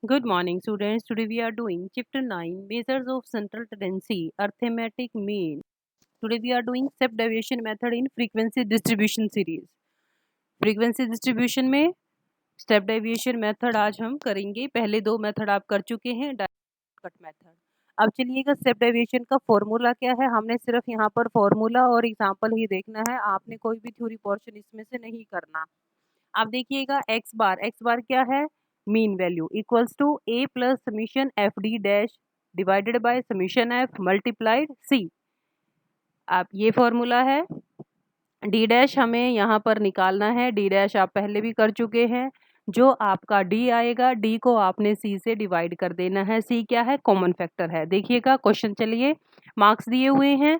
Good morning, students. Today we are doing chapter 9 Measures of Central Tendency, Arithmetic Mean. Today we are doing step deviation method in frequency distribution series. Frequency distribution में step deviation method आज हम करेंगे. पहले दो method आप कर चुके हैं, डायरेक्ट कट मेथड. अब चलिएगा स्टेप डेविएशन का फॉर्मूला क्या है. हमने सिर्फ यहाँ पर फॉर्मूला और एग्जाम्पल ही देखना है. आपने कोई भी थ्योरी पोर्शन इसमें से नहीं करना. आप देखिएगा एक्स बार क्या है, mean value equals to a plus summation f d dash divided by summation f multiplied c. आप ये फॉर्मूला है. डी डैश हमें यहाँ पर निकालना है. डी डैश आप पहले भी कर चुके हैं. जो आपका डी आएगा, डी को आपने सी से डिवाइड कर देना है. सी क्या है, कॉमन फैक्टर है. देखिएगा क्वेश्चन, चलिए मार्क्स दिए हुए हैं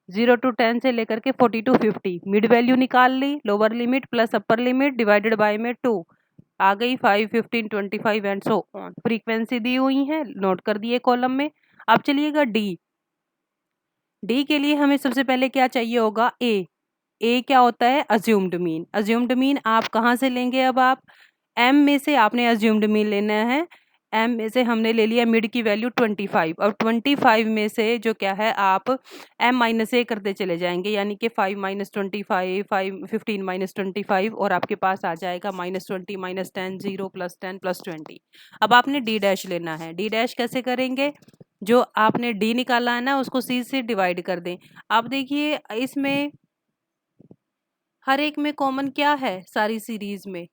0 to 10 से लेकर के 40 to 50. मिड वैल्यू निकाल ली, lower limit plus upper limit divided by में 2 आ गई, 5, 15, 25 एंड सो ऑन. फ्रीक्वेंसी दी हुई है, नोट कर दिए कॉलम में. अब चलिएगा डी के लिए हमें सबसे पहले क्या चाहिए होगा, ए क्या होता है, अज्यूम्ड मीन. अज्यूम्ड मीन आप कहाँ से लेंगे, अब आप एम में से आपने अज्यूम्ड मीन लेना है. एम में से हमने ले लिया मिड की वैल्यू 25, और 25 में से जो क्या है आप एम माइनस ए करते चले जाएंगे, यानी कि 5 माइनस 25, 15 माइनस 25, और आपके पास आ जाएगा -20 -10 0 + 10 + 20. अब आपने डी डैश लेना है. डी डैश कैसे करेंगे, जो आपने डी निकाला है ना उसको सी से डिवाइड कर दें. अब देखिए इसमें हर एक में कॉमन क्या है, सारी सीरीज में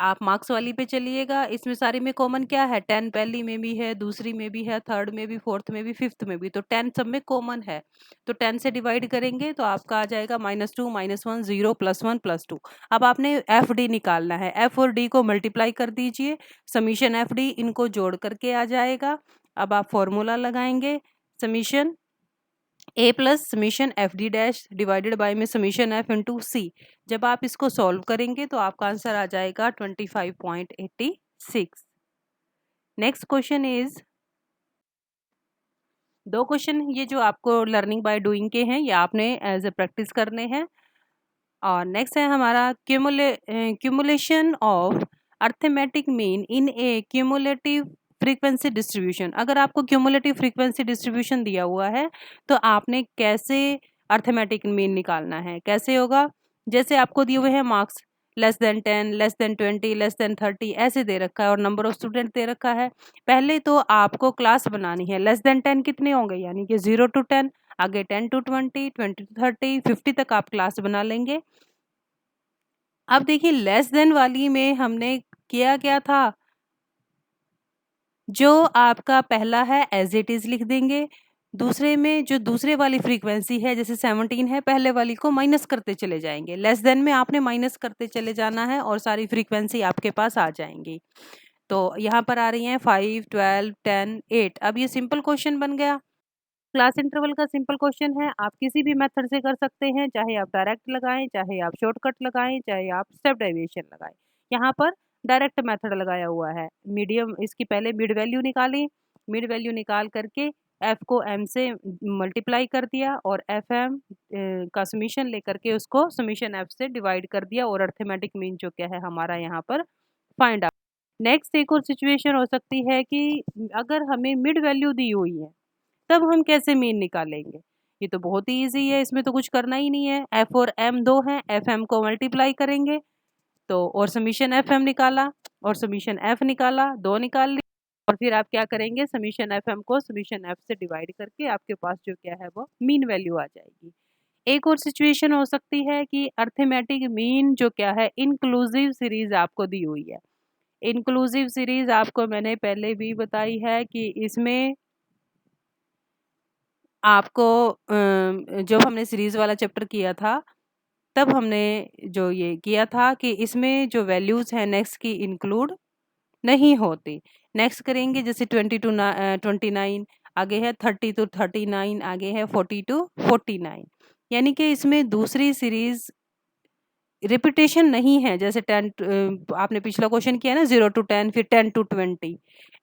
आप मार्क्स वाली पे चलिएगा. इसमें सारी में कॉमन क्या है, 10 पहली में भी है, दूसरी में भी है, थर्ड में भी, फोर्थ में भी, फिफ्थ में भी. तो 10 सब में कॉमन है, तो 10 से डिवाइड करेंगे तो आपका आ जाएगा -2 -1 0 +1 +2. अब आपने एफ डी निकालना है. एफ और डी को मल्टीप्लाई कर दीजिए, समीशन एफ डी इनको जोड़ करके आ जाएगा. अब आप फॉर्मूला लगाएंगे, summation A plus summation f d dash divided by में समीशन एफ इंटू सी. जब आप इसको सॉल्व करेंगे तो आपका आंसर आ जाएगा 25.86. नेक्स्ट क्वेश्चन इज, दो क्वेश्चन ये जो आपको लर्निंग बाय डूइंग के हैं, ये आपने एज ए प्रैक्टिस करने हैं. और नेक्स्ट है हमारा cumulation of arithmetic mean in A cumulative frequency distribution. अगर आपको क्यूमुलेटिव फ्रीक्वेंसी डिस्ट्रीब्यूशन दिया हुआ है तो आपने कैसे अर्थमेटिक मीन निकालना है, कैसे होगा. जैसे आपको दिए हुए हैं मार्क्स <10, <20, <30 ऐसे दे रखा है, और नंबर ऑफ स्टूडेंट दे रखा है. पहले तो आपको क्लास बनानी है. <10 कितने होंगे, यानी कि 0 to 10, आगे 10 to 20, 20 to 30, 50 तक आप क्लास बना लेंगे. अब देखिए लेस देन वाली में हमने किया क्या था, जो आपका पहला है एज इट इज लिख देंगे. दूसरे में जो दूसरे वाली फ्रीक्वेंसी है, जैसे 17 है, पहले वाली को माइनस करते चले जाएंगे. लेस देन में आपने माइनस करते चले जाना है और सारी फ्रीक्वेंसी आपके पास आ जाएंगी. तो यहाँ पर आ रही हैं 5, 12, 10, 8. अब ये सिंपल क्वेश्चन बन गया. क्लास इंटरवल का सिंपल क्वेश्चन है. आप किसी भी मेथड से कर सकते हैं, चाहे आप डायरेक्ट लगाएं, चाहे आप शॉर्टकट लगाएं, चाहे आप स्टेप डेविएशन लगाएं. यहाँ पर डायरेक्ट मेथड लगाया हुआ है. मीडियम, इसकी पहले मिड वैल्यू निकाली. मिड वैल्यू निकाल करके एफ को एम से मल्टीप्लाई कर दिया, और एफ एम का समीशन लेकर के उसको समीशन एफ से डिवाइड कर दिया, और अर्थमेटिक मीन जो क्या है हमारा यहाँ पर फाइंड आउट. नेक्स्ट एक और सिचुएशन हो सकती है कि अगर हमें मिड वैल्यू दी हुई है तब हम कैसे मीन निकालेंगे. ये तो बहुत ही ईजी है, इसमें तो कुछ करना ही नहीं है. एफ और एम दो हैं, एफ एम को मल्टीप्लाई करेंगे तो, और समीशन एफ एम निकाला और समीशन एफ निकाला, दो निकाल ली, और फिर आप क्या करेंगे, समीशन एफ एम को समीशन एफ से डिवाइड करके आपके पास जो क्या है वो मीन वैल्यू आ जाएगी. एक और सिचुएशन हो सकती है कि अर्थमेटिक मीन जो क्या है इंक्लूसिव सीरीज आपको दी हुई है. इंक्लूसिव सीरीज आपको मैंने पहले भी बताई है कि इसमें आपको जब हमने सीरीज वाला चैप्टर किया था तब हमने जो ये किया था कि इसमें जो वैल्यूज़ हैं नेक्स्ट की इंक्लूड नहीं होती. नेक्स्ट करेंगे जैसे 20 to 29, आगे है 30 to 39, आगे है 40 to 49. यानी कि इसमें दूसरी सीरीज रिपीटेशन नहीं है. जैसे 10 आपने पिछला क्वेश्चन किया ना 0 to 10, फिर 10 to 20,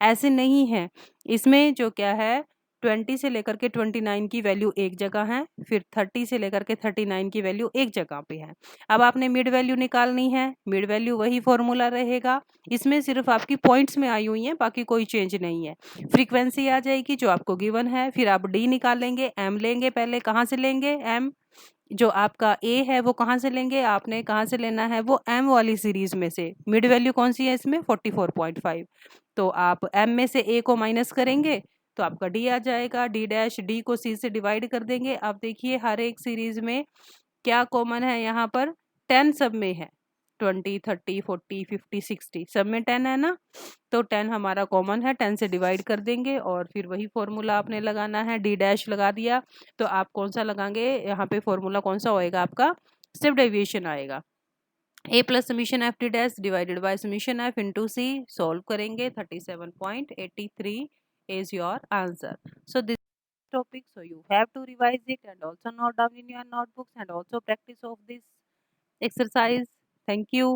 ऐसे नहीं है. इसमें जो क्या है 20 से लेकर के 29 की वैल्यू एक जगह है, फिर 30 से लेकर के 39 की वैल्यू एक जगह पे है। अब आपने मिड वैल्यू निकालनी है, मिड वैल्यू वही फॉर्मूला रहेगा, इसमें सिर्फ आपकी पॉइंट्स में आई हुई है, बाकी कोई चेंज नहीं है। फ्रीक्वेंसी आ जाएगी जो आपको गिवन है, फिर आप डी निकालेंगे, एम लेंगे, पहले कहाँ से लेंगे, एम जो आपका ए है वो कहाँ से लेंगे, आपने कहाँ से लेना है, वो एम वाली सीरीज में से। मिड वैल्यू कौन सी है इसमें, 44.5। तो आप एम में से ए को माइनस करेंगे तो आपका डी आ जाएगा, डी डैश, डी को सी से डिवाइड कर देंगे। आप देखिए हर एक सीरीज में क्या कॉमन है, यहाँ पर 10 सब में है, 20, 30, 40, 50, 60 सब में 10 है ना, तो 10 हमारा कॉमन है, 10 से डिवाइड कर देंगे और फिर वही फॉर्मूला आपने लगाना है, डी डैश लगा दिया। तो आप कौन सा लगाएंगे यहाँ पे, फॉर्मूला कौन सा होएगा आपका, स्टेप डेविएशन आएगा, a plus summation f t dash divided by summation f into c. Solve करेंगे, 37.83 is your answer. So this topic, so you have to revise it and also note down in your notebooks and also practice of this exercise. Thank you.